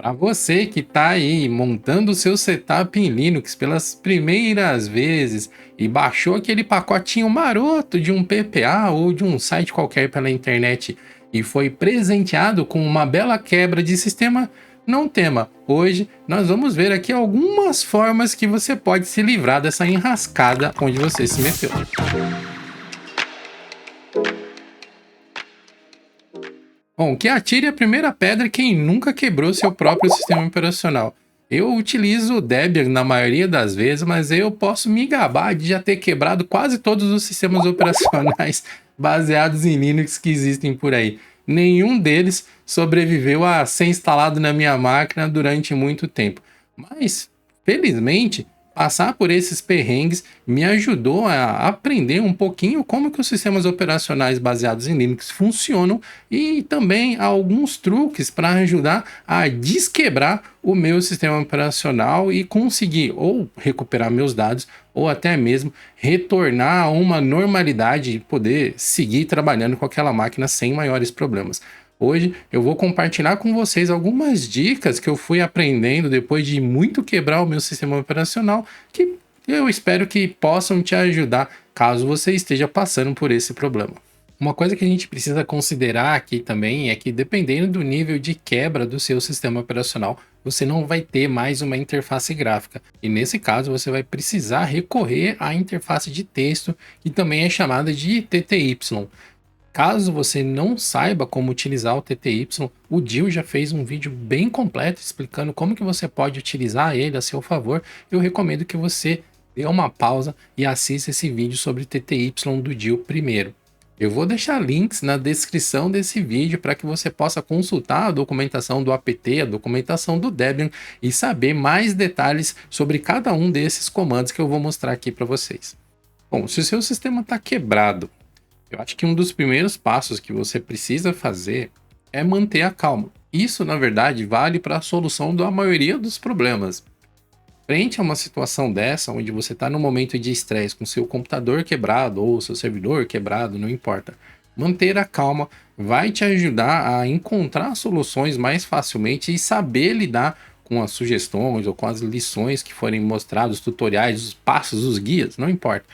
Para você que está aí montando o seu setup em Linux pelas primeiras vezes e baixou aquele pacotinho maroto de um PPA ou de um site qualquer pela internet e foi presenteado com uma bela quebra de sistema, não tema. Hoje nós vamos ver aqui algumas formas que você pode se livrar dessa enrascada onde você se meteu. Bom, que atire a primeira pedra quem nunca quebrou seu próprio sistema operacional. Eu utilizo o Debian na maioria das vezes, mas eu posso me gabar de já ter quebrado quase todos os sistemas operacionais baseados em Linux que existem por aí. Nenhum deles sobreviveu a ser instalado na minha máquina durante muito tempo. Mas, felizmente, passar por esses perrengues me ajudou a aprender um pouquinho como que os sistemas operacionais baseados em Linux funcionam e também alguns truques para ajudar a desquebrar o meu sistema operacional e conseguir ou recuperar meus dados ou até mesmo retornar a uma normalidade e poder seguir trabalhando com aquela máquina sem maiores problemas. Hoje eu vou compartilhar com vocês algumas dicas que eu fui aprendendo depois de muito quebrar o meu sistema operacional, que eu espero que possam te ajudar caso você esteja passando por esse problema. Uma coisa que a gente precisa considerar aqui também é que, dependendo do nível de quebra do seu sistema operacional, você não vai ter mais uma interface gráfica. E nesse caso, você vai precisar recorrer à interface de texto, que também é chamada de TTY. Caso você não saiba como utilizar o TTY, o Dil já fez um vídeo bem completo explicando como que você pode utilizar ele a seu favor. Eu recomendo que você dê uma pausa e assista esse vídeo sobre TTY do Dil primeiro. Eu vou deixar links na descrição desse vídeo para que você possa consultar a documentação do apt, a documentação do Debian e saber mais detalhes sobre cada um desses comandos que eu vou mostrar aqui para vocês. Bom, se o seu sistema está quebrado, eu acho que um dos primeiros passos que você precisa fazer é manter a calma. Isso, na verdade, vale para a solução da maioria dos problemas. Frente a uma situação dessa, onde você está num momento de estresse com seu computador quebrado ou seu servidor quebrado, não importa. Manter a calma vai te ajudar a encontrar soluções mais facilmente e saber lidar com as sugestões ou com as lições que forem mostradas, os tutoriais, os passos, os guias, não importa.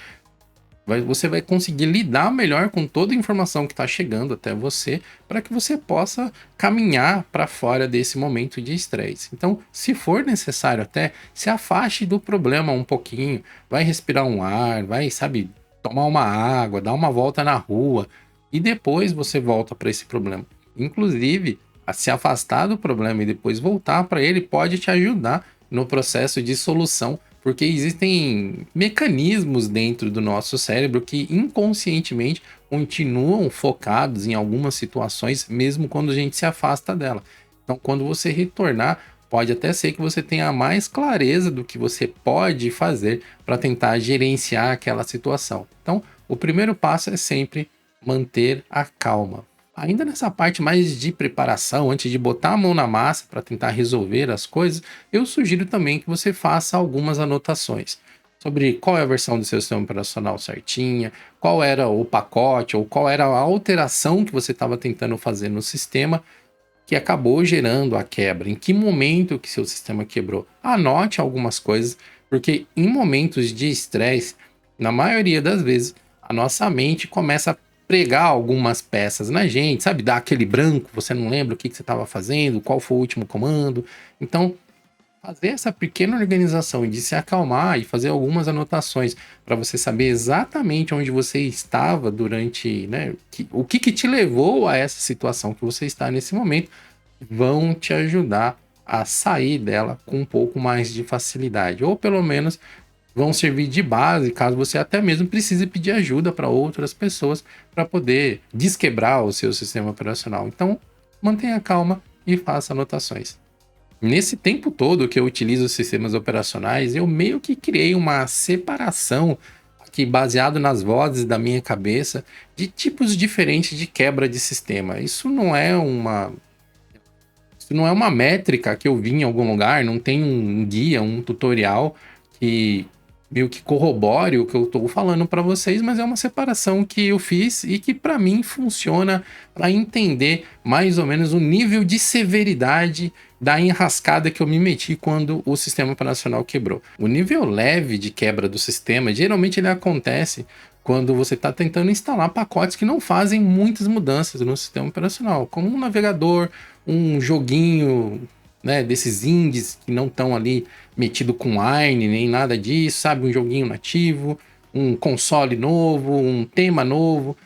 Você vai conseguir lidar melhor com toda a informação que está chegando até você para que você possa caminhar para fora desse momento de estresse. Então, se for necessário até, se afaste do problema um pouquinho, vai respirar um ar, vai, sabe, tomar uma água, dar uma volta na rua e depois você volta para esse problema. Inclusive, a se afastar do problema e depois voltar para ele pode te ajudar no processo de solução, porque existem mecanismos dentro do nosso cérebro que inconscientemente continuam focados em algumas situações, mesmo quando a gente se afasta dela. Então, quando você retornar, pode até ser que você tenha mais clareza do que você pode fazer para tentar gerenciar aquela situação. Então, o primeiro passo é sempre manter a calma. Ainda nessa parte mais de preparação, antes de botar a mão na massa para tentar resolver as coisas, eu sugiro também que você faça algumas anotações sobre qual é a versão do seu sistema operacional certinha, qual era o pacote ou qual era a alteração que você estava tentando fazer no sistema que acabou gerando a quebra, em que momento que seu sistema quebrou. Anote algumas coisas, porque em momentos de estresse, na maioria das vezes, a nossa mente começa a pregar algumas peças na gente, sabe? Dá aquele branco, você não lembra o que você estava fazendo, qual foi o último comando. Então, fazer essa pequena organização e de se acalmar e fazer algumas anotações para você saber exatamente onde você estava durante, né? O que te levou a essa situação que você está nesse momento, vão te ajudar a sair dela com um pouco mais de facilidade, ou pelo menos vão servir de base caso você até mesmo precise pedir ajuda para outras pessoas para poder desquebrar o seu sistema operacional. Então, mantenha calma e faça anotações. Nesse tempo todo que eu utilizo os sistemas operacionais, eu meio que criei uma separação aqui baseado nas vozes da minha cabeça de tipos diferentes de quebra de sistema. Isso não é uma métrica que eu vi em algum lugar, não tem um guia, um tutorial que meio que corrobore o que eu estou falando para vocês, mas é uma separação que eu fiz e que para mim funciona para entender mais ou menos o nível de severidade da enrascada que eu me meti quando o sistema operacional quebrou. O nível leve de quebra do sistema, geralmente ele acontece quando você está tentando instalar pacotes que não fazem muitas mudanças no sistema operacional, como um navegador, um joguinho, né, desses indies que não estão ali metido com Wine, nem nada disso, sabe? Um joguinho nativo, um console novo, um tema novo.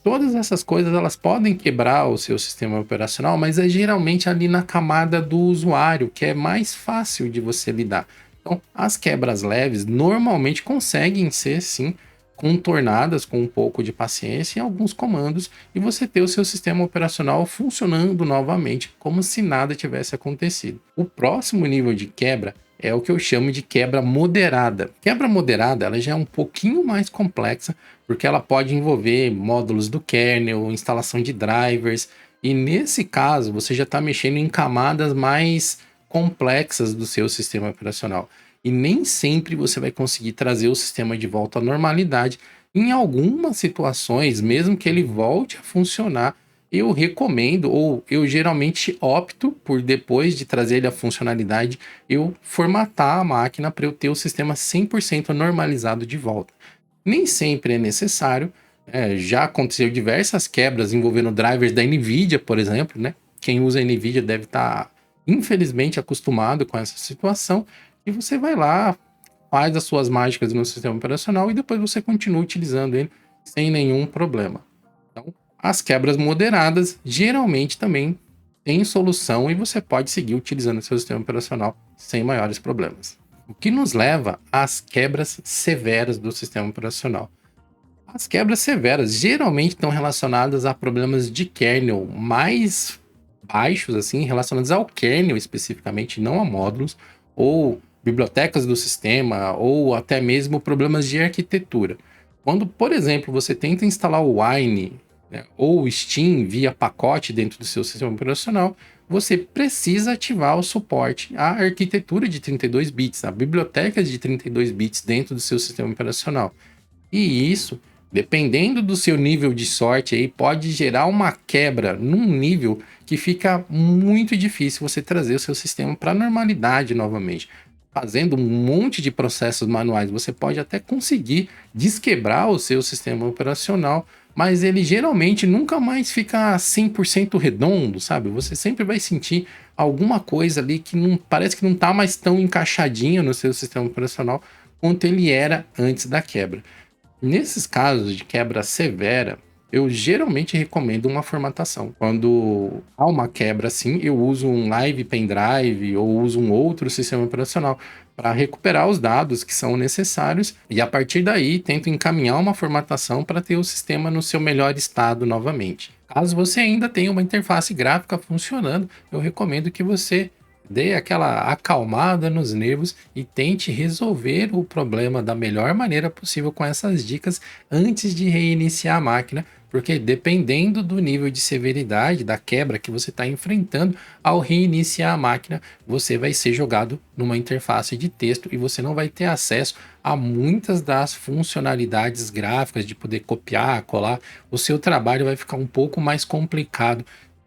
Todas essas coisas elas podem quebrar o seu sistema operacional, mas é geralmente ali na camada do usuário, que é mais fácil de você lidar. Então, as quebras leves normalmente conseguem ser, sim, contornadas com um pouco de paciência em alguns comandos e você ter o seu sistema operacional funcionando novamente, como se nada tivesse acontecido. O próximo nível de quebra é o que eu chamo de quebra moderada. Quebra moderada, ela já é um pouquinho mais complexa, porque ela pode envolver módulos do kernel, instalação de drivers, e nesse caso você já está mexendo em camadas mais complexas do seu sistema operacional. E nem sempre você vai conseguir trazer o sistema de volta à normalidade. Em algumas situações, mesmo que ele volte a funcionar, eu recomendo, ou eu geralmente opto por, depois de trazer ele à funcionalidade, eu formatar a máquina para eu ter o sistema 100% normalizado de volta. Nem sempre é necessário, já aconteceu diversas quebras envolvendo drivers da NVIDIA, por exemplo, né? Quem usa NVIDIA deve estar, infelizmente, acostumado com essa situação, e você vai lá, faz as suas mágicas no sistema operacional e depois você continua utilizando ele sem nenhum problema. Então, as quebras moderadas geralmente também têm solução e você pode seguir utilizando o seu sistema operacional sem maiores problemas. O que nos leva às quebras severas do sistema operacional. As quebras severas geralmente estão relacionadas a problemas de kernel mais baixos, assim, relacionados ao kernel especificamente, não a módulos, ou bibliotecas do sistema, ou até mesmo problemas de arquitetura. Quando, por exemplo, você tenta instalar o Wine, né, ou o Steam via pacote dentro do seu sistema operacional, você precisa ativar o suporte à arquitetura de 32 bits, a biblioteca de 32 bits dentro do seu sistema operacional. E isso, dependendo do seu nível de sorte aí, pode gerar uma quebra num nível que fica muito difícil você trazer o seu sistema para a normalidade novamente. Fazendo um monte de processos manuais, você pode até conseguir desquebrar o seu sistema operacional, mas ele geralmente nunca mais fica 100% redondo, sabe? Você sempre vai sentir alguma coisa ali que não parece que não está mais tão encaixadinho no seu sistema operacional quanto ele era antes da quebra. Nesses casos de quebra severa, eu geralmente recomendo uma formatação. Quando há uma quebra assim, eu uso um live pendrive ou uso um outro sistema operacional para recuperar os dados que são necessários e a partir daí tento encaminhar uma formatação para ter o sistema no seu melhor estado novamente. Caso você ainda tenha uma interface gráfica funcionando, eu recomendo que você dê aquela acalmada nos nervos e tente resolver o problema da melhor maneira possível com essas dicas antes de reiniciar a máquina, porque dependendo do nível de severidade da quebra que você está enfrentando, ao reiniciar a máquina, você vai ser jogado numa interface de texto e você não vai ter acesso a muitas das funcionalidades gráficas de poder copiar, colar. O seu trabalho vai ficar um pouco mais complicado,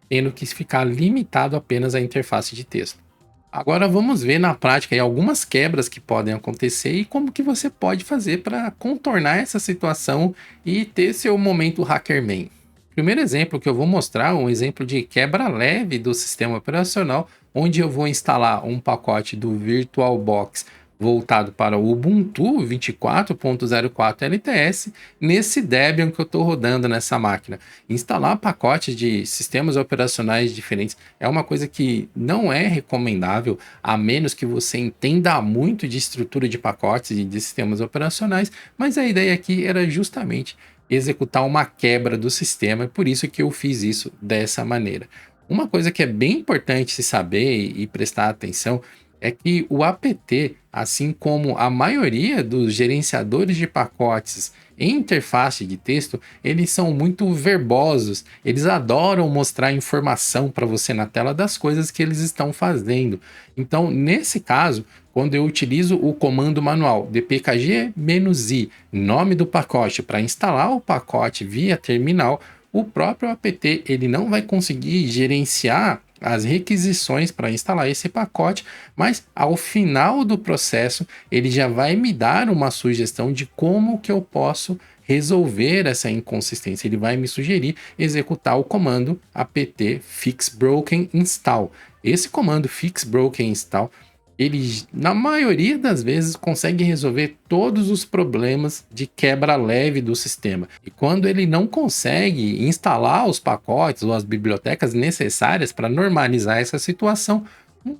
tendo que ficar limitado apenas à interface de texto. Agora vamos ver na prática aí algumas quebras que podem acontecer e como que você pode fazer para contornar essa situação e ter seu momento Hackerman. Primeiro exemplo que eu vou mostrar é um exemplo de quebra leve do sistema operacional, onde eu vou instalar um pacote do VirtualBox voltado para o Ubuntu 24.04 LTS nesse Debian que eu estou rodando nessa máquina. Instalar pacotes de sistemas operacionais diferentes é uma coisa que não é recomendável, a menos que você entenda muito de estrutura de pacotes e de sistemas operacionais, mas a ideia aqui era justamente executar uma quebra do sistema, é por isso que eu fiz isso dessa maneira. Uma coisa que é bem importante se saber e prestar atenção é que o apt, assim como a maioria dos gerenciadores de pacotes em interface de texto, eles são muito verbosos, eles adoram mostrar informação para você na tela das coisas que eles estão fazendo. Então, nesse caso, quando eu utilizo o comando manual dpkg-i, nome do pacote, para instalar o pacote via terminal, o próprio apt ele não vai conseguir gerenciar as requisições para instalar esse pacote, mas ao final do processo ele já vai me dar uma sugestão de como que eu posso resolver essa inconsistência. Ele vai me sugerir executar o comando apt fixbroken install. Esse comando fixbroken install, ele, na maioria das vezes, consegue resolver todos os problemas de quebra leve do sistema. E quando ele não consegue instalar os pacotes ou as bibliotecas necessárias para normalizar essa situação,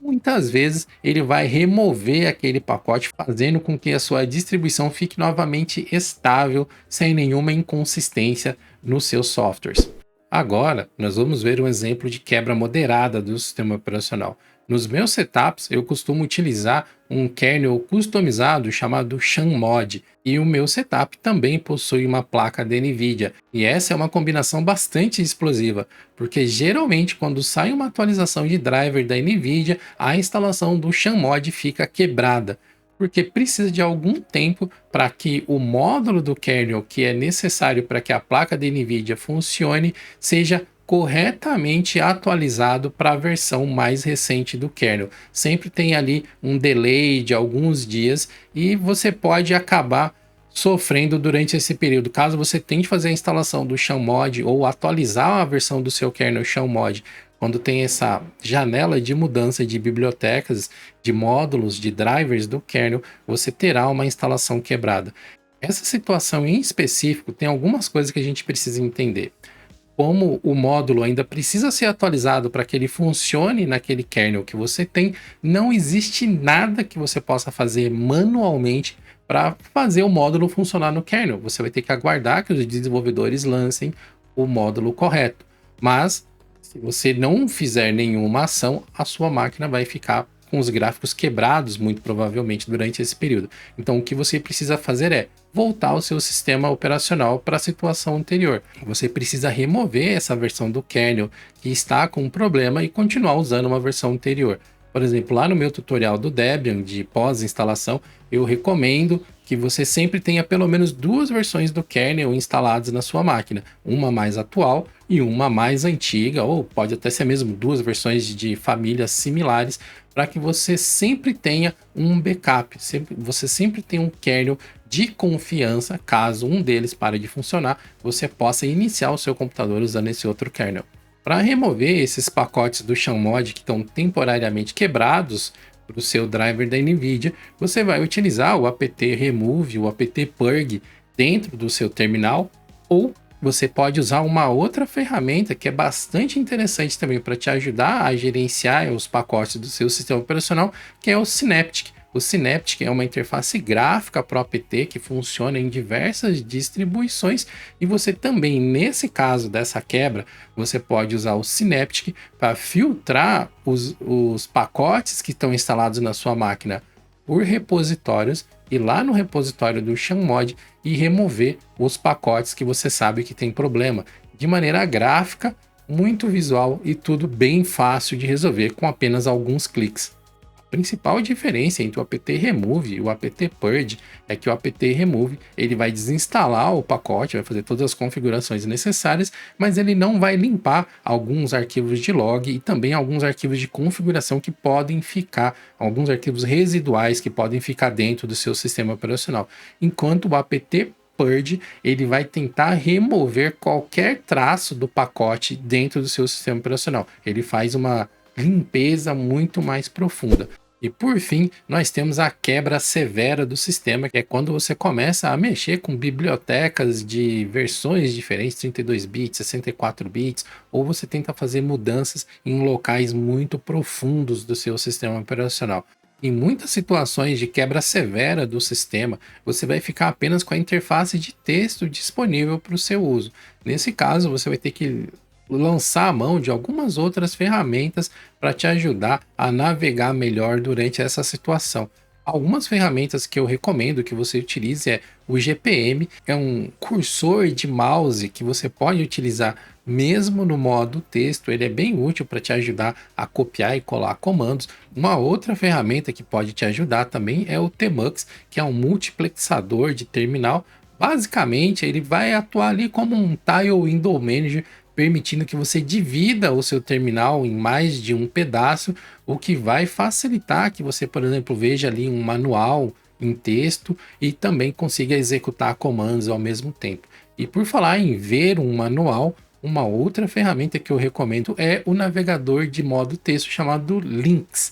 muitas vezes ele vai remover aquele pacote, fazendo com que a sua distribuição fique novamente estável, sem nenhuma inconsistência nos seus softwares. Agora, nós vamos ver um exemplo de quebra moderada do sistema operacional. Nos meus setups, eu costumo utilizar um kernel customizado chamado chanmod, e o meu setup também possui uma placa da NVIDIA. E essa é uma combinação bastante explosiva, porque geralmente quando sai uma atualização de driver da NVIDIA, a instalação do chanmod fica quebrada, porque precisa de algum tempo para que o módulo do kernel que é necessário para que a placa da NVIDIA funcione seja corretamente atualizado para a versão mais recente do kernel. Sempre tem ali um delay de alguns dias e você pode acabar sofrendo durante esse período. Caso você tente fazer a instalação do chanmod ou atualizar a versão do seu kernel chanmod, quando tem essa janela de mudança de bibliotecas, de módulos, de drivers do kernel, você terá uma instalação quebrada. Essa situação em específico tem algumas coisas que a gente precisa entender. Como o módulo ainda precisa ser atualizado para que ele funcione naquele kernel que você tem, não existe nada que você possa fazer manualmente para fazer o módulo funcionar no kernel. Você vai ter que aguardar que os desenvolvedores lancem o módulo correto. Mas, se você não fizer nenhuma ação, a sua máquina vai ficar com os gráficos quebrados, muito provavelmente, durante esse período. Então, o que você precisa fazer é voltar o seu sistema operacional para a situação anterior. Você precisa remover essa versão do kernel que está com um problema e continuar usando uma versão anterior. Por exemplo, lá no meu tutorial do Debian de pós-instalação, eu recomendo que você sempre tenha pelo menos 2 versões do kernel instaladas na sua máquina, uma mais atual e uma mais antiga, ou pode até ser mesmo 2 versões de famílias similares, para que você sempre tenha um backup, você sempre tenha um kernel de confiança. Caso um deles pare de funcionar, você possa iniciar o seu computador usando esse outro kernel. Para remover esses pacotes do chanmod que estão temporariamente quebrados para o seu driver da NVIDIA, você vai utilizar o apt remove, o apt purge dentro do seu terminal, ou você pode usar uma outra ferramenta que é bastante interessante também para te ajudar a gerenciar os pacotes do seu sistema operacional, que é o Synaptic. O Synaptic é uma interface gráfica para o apt que funciona em diversas distribuições, e você também, nesse caso dessa quebra, você pode usar o Synaptic para filtrar os pacotes que estão instalados na sua máquina por repositórios, e lá no repositório do chanmod e remover os pacotes que você sabe que tem problema, de maneira gráfica, muito visual e tudo bem fácil de resolver com apenas alguns cliques. A principal diferença entre o apt remove e o apt purge é que o apt remove ele vai desinstalar o pacote, vai fazer todas as configurações necessárias, mas ele não vai limpar alguns arquivos de log e também alguns arquivos de configuração que podem ficar, alguns arquivos residuais que podem ficar dentro do seu sistema operacional, enquanto o apt purge ele vai tentar remover qualquer traço do pacote dentro do seu sistema operacional. Ele faz uma limpeza muito mais profunda. E por fim, nós temos a quebra severa do sistema, que é quando você começa a mexer com bibliotecas de versões diferentes, 32 bits, 64 bits, ou você tenta fazer mudanças em locais muito profundos do seu sistema operacional. Em muitas situações de quebra severa do sistema, você vai ficar apenas com a interface de texto disponível para o seu uso. Nesse caso, você vai ter que lançar a mão de algumas outras ferramentas para te ajudar a navegar melhor durante essa situação. Algumas ferramentas que eu recomendo que você utilize é o GPM, é um cursor de mouse que você pode utilizar mesmo no modo texto, ele é bem útil para te ajudar a copiar e colar comandos. Uma outra ferramenta que pode te ajudar também é o Tmux, que é um multiplexador de terminal. Basicamente, ele vai atuar ali como um Tile Window Manager, permitindo que você divida o seu terminal em mais de um pedaço, o que vai facilitar que você, por exemplo, veja ali um manual em texto e também consiga executar comandos ao mesmo tempo. E por falar em ver um manual, uma outra ferramenta que eu recomendo é o navegador de modo texto chamado Lynx.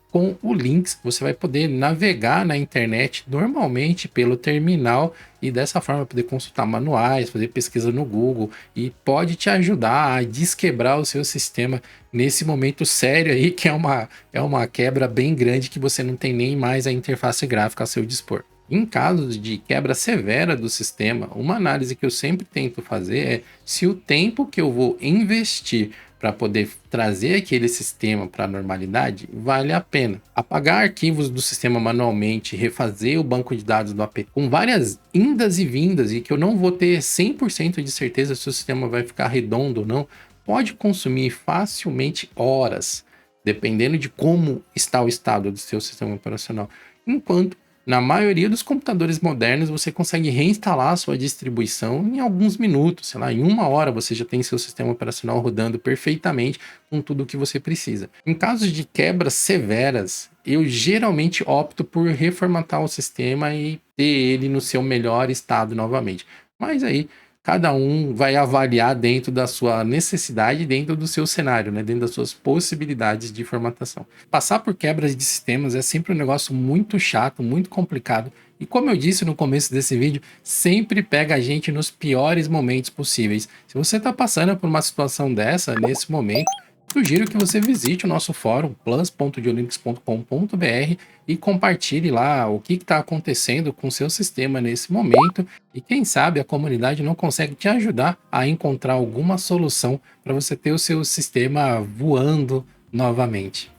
Com o Lynx, você vai poder navegar na internet normalmente pelo terminal e dessa forma poder consultar manuais, fazer pesquisa no Google e pode te ajudar a desquebrar o seu sistema nesse momento sério aí, que é uma quebra bem grande que você não tem nem mais a interface gráfica a seu dispor. Em casos de quebra severa do sistema, uma análise que eu sempre tento fazer é se o tempo que eu vou investir para poder trazer aquele sistema para a normalidade vale a pena. Apagar arquivos do sistema manualmente, refazer o banco de dados do AP com várias indas e vindas e que eu não vou ter 100% de certeza se o sistema vai ficar redondo ou não, pode consumir facilmente horas, dependendo de como está o estado do seu sistema operacional. Enquanto na maioria dos computadores modernos, você consegue reinstalar a sua distribuição em alguns minutos, sei lá, em 1 hora você já tem seu sistema operacional rodando perfeitamente com tudo o que você precisa. Em casos de quebras severas, eu geralmente opto por reformatar o sistema e ter ele no seu melhor estado novamente. Mas aí cada um vai avaliar dentro da sua necessidade, dentro do seu cenário, né? Dentro das suas possibilidades de formatação. Passar por quebras de sistemas é sempre um negócio muito chato, muito complicado. E como eu disse no começo desse vídeo, sempre pega a gente nos piores momentos possíveis. Se você está passando por uma situação dessa nesse momento, sugiro que você visite o nosso fórum plus.geolinux.com.br e compartilhe lá o que está acontecendo com o seu sistema nesse momento e quem sabe a comunidade não consegue te ajudar a encontrar alguma solução para você ter o seu sistema voando novamente.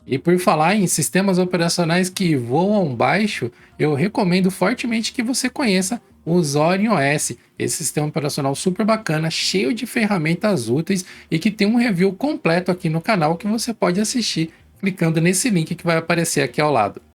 E por falar em sistemas operacionais que voam baixo, eu recomendo fortemente que você conheça o Zorin OS, esse sistema operacional super bacana, cheio de ferramentas úteis e que tem um review completo aqui no canal que você pode assistir clicando nesse link que vai aparecer aqui ao lado.